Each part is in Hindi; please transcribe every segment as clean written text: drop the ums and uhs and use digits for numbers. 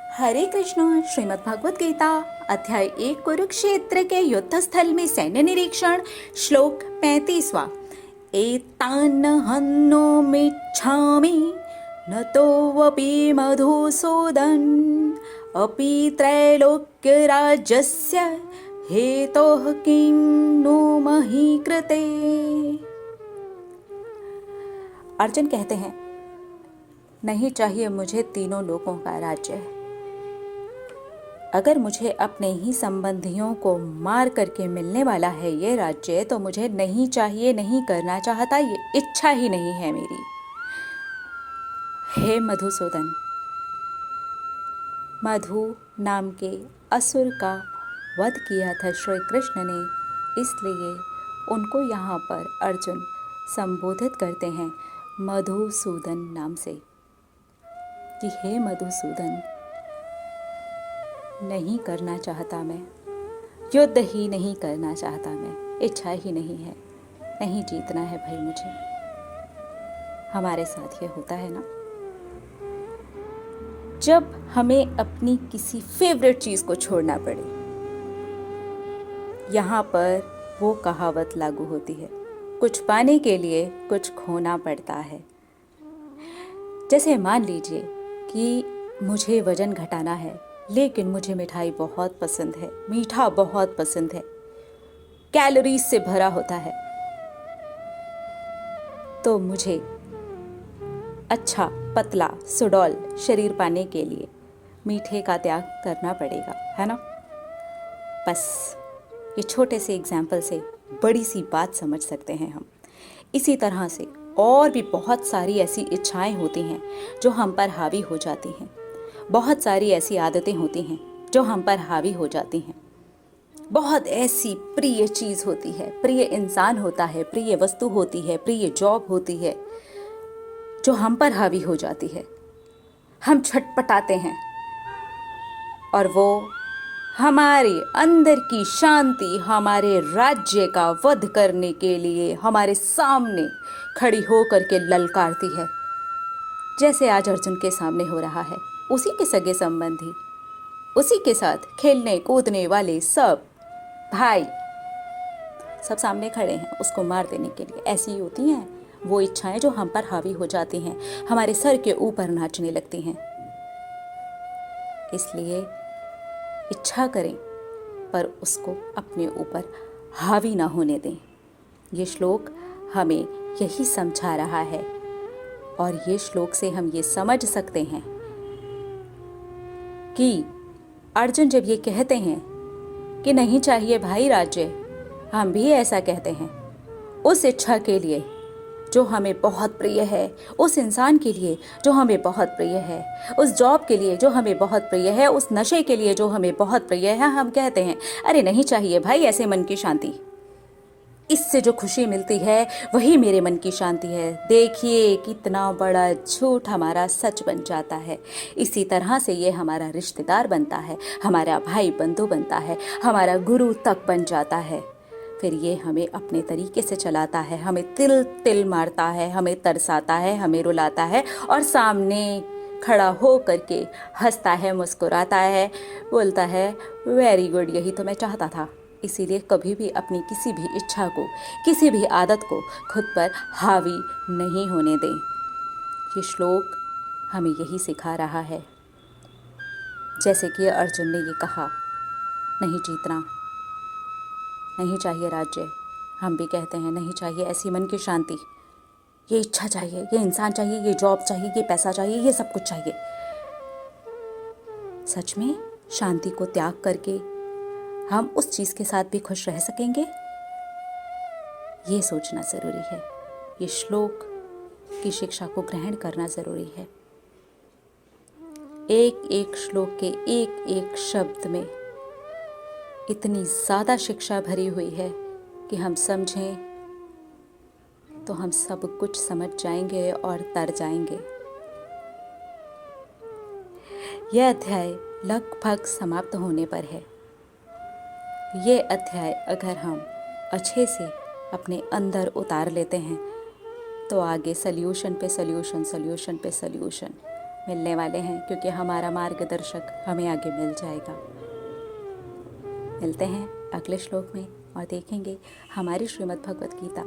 हरे कृष्ण। श्रीमद् भगवत गीता अध्याय 1 कुरुक्षेत्र के युद्ध स्थल में सैन्य निरीक्षण। श्लोक 35वां। एतान्न हन्नोमिच्छामि न तोऽपि मधुसूदन अपि त्रैलोक्यराज्यस्य हेतोः किं नु मही कृते। अर्जुन कहते हैं, नहीं चाहिए मुझे तीनों लोकों का राज्य। अगर मुझे अपने ही संबंधियों को मार करके मिलने वाला है ये राज्य, तो मुझे नहीं चाहिए, नहीं करना चाहता, ये इच्छा ही नहीं है मेरी। हे मधुसूदन, मधु नाम के असुर का वध किया था श्री कृष्ण ने, इसलिए उनको यहाँ पर अर्जुन संबोधित करते हैं मधुसूदन नाम से कि हे मधुसूदन, नहीं करना चाहता मैं, युद्ध ही नहीं करना चाहता मैं, इच्छा ही नहीं है, नहीं जीतना है भाई मुझे। हमारे साथ ये होता है ना, जब हमें अपनी किसी फेवरेट चीज़ को छोड़ना पड़े, यहाँ पर वो कहावत लागू होती है, कुछ पाने के लिए कुछ खोना पड़ता है। जैसे मान लीजिए कि मुझे वजन घटाना है, लेकिन मुझे मिठाई बहुत पसंद है, मीठा बहुत पसंद है, कैलोरीज से भरा होता है, तो मुझे अच्छा पतला सुडौल शरीर पाने के लिए मीठे का त्याग करना पड़ेगा, है ना। बस ये छोटे से एग्जाम्पल से बड़ी सी बात समझ सकते हैं हम। इसी तरह से और भी बहुत सारी ऐसी इच्छाएं होती हैं जो हम पर हावी हो जाती हैं, बहुत सारी ऐसी आदतें होती हैं जो हम पर हावी हो जाती हैं, बहुत ऐसी प्रिय चीज़ होती है, प्रिय इंसान होता है, प्रिय वस्तु होती है, प्रिय जॉब होती है जो हम पर हावी हो जाती है। हम छटपटाते हैं और वो हमारे अंदर की शांति, हमारे राज्य का वध करने के लिए हमारे सामने खड़ी होकर के ललकारती है, जैसे आज अर्जुन के सामने हो रहा है। उसी के सगे संबंधी, उसी के साथ खेलने कूदने वाले सब भाई सब सामने खड़े हैं उसको मार देने के लिए। ऐसी ही होती हैं वो इच्छाएं जो हम पर हावी हो जाती हैं, हमारे सर के ऊपर नाचने लगती हैं। इसलिए इच्छा करें पर उसको अपने ऊपर हावी ना होने दें। ये श्लोक हमें यही समझा रहा है, और ये श्लोक से हम ये समझ सकते हैं कि अर्जुन जब ये कहते हैं कि नहीं चाहिए भाई राज्य, हम भी ऐसा कहते हैं उस इच्छा के लिए जो हमें बहुत प्रिय है, उस इंसान के लिए जो हमें बहुत प्रिय है, उस जॉब के लिए जो हमें बहुत प्रिय है, उस नशे के लिए जो हमें बहुत प्रिय है। हम कहते हैं अरे नहीं चाहिए भाई ऐसे मन की शांति, इससे जो खुशी मिलती है वही मेरे मन की शांति है। देखिए कितना बड़ा झूठ हमारा सच बन जाता है। इसी तरह से ये हमारा रिश्तेदार बनता है, हमारा भाई बंधु बनता है, हमारा गुरु तक बन जाता है। फिर ये हमें अपने तरीके से चलाता है, हमें तिल तिल मारता है, हमें तरसाता है, हमें रुलाता है, और सामने खड़ा हो करके हंसता है, मुस्कुराता है, बोलता है वेरी गुड, यही तो मैं चाहता था। इसीलिए कभी भी अपनी किसी भी इच्छा को, किसी भी आदत को खुद पर हावी नहीं होने दें। ये श्लोक हमें यही सिखा रहा है। जैसे कि अर्जुन ने ये कहा, नहीं जीतना, नहीं चाहिए राज्य, हम भी कहते हैं नहीं चाहिए ऐसी मन की शांति, ये इच्छा चाहिए, ये इंसान चाहिए, ये जॉब चाहिए, ये पैसा चाहिए, ये सब कुछ चाहिए। सच में शांति को त्याग करके हम उस चीज़ के साथ भी खुश रह सकेंगे, ये सोचना ज़रूरी है। ये श्लोक की शिक्षा को ग्रहण करना ज़रूरी है। एक एक श्लोक के एक एक शब्द में इतनी ज़्यादा शिक्षा भरी हुई है कि हम समझें तो हम सब कुछ समझ जाएंगे और तर जाएंगे। यह अध्याय लगभग समाप्त होने पर है। ये अध्याय अगर हम अच्छे से अपने अंदर उतार लेते हैं तो आगे सल्यूशन पे सल्यूशन, सल्यूशन पे सल्यूशन मिलने वाले हैं, क्योंकि हमारा मार्गदर्शक हमें आगे मिल जाएगा। मिलते हैं अगले श्लोक में और देखेंगे हमारी श्रीमद् भगवत गीता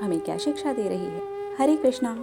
हमें क्या शिक्षा दे रही है। हरे कृष्णा।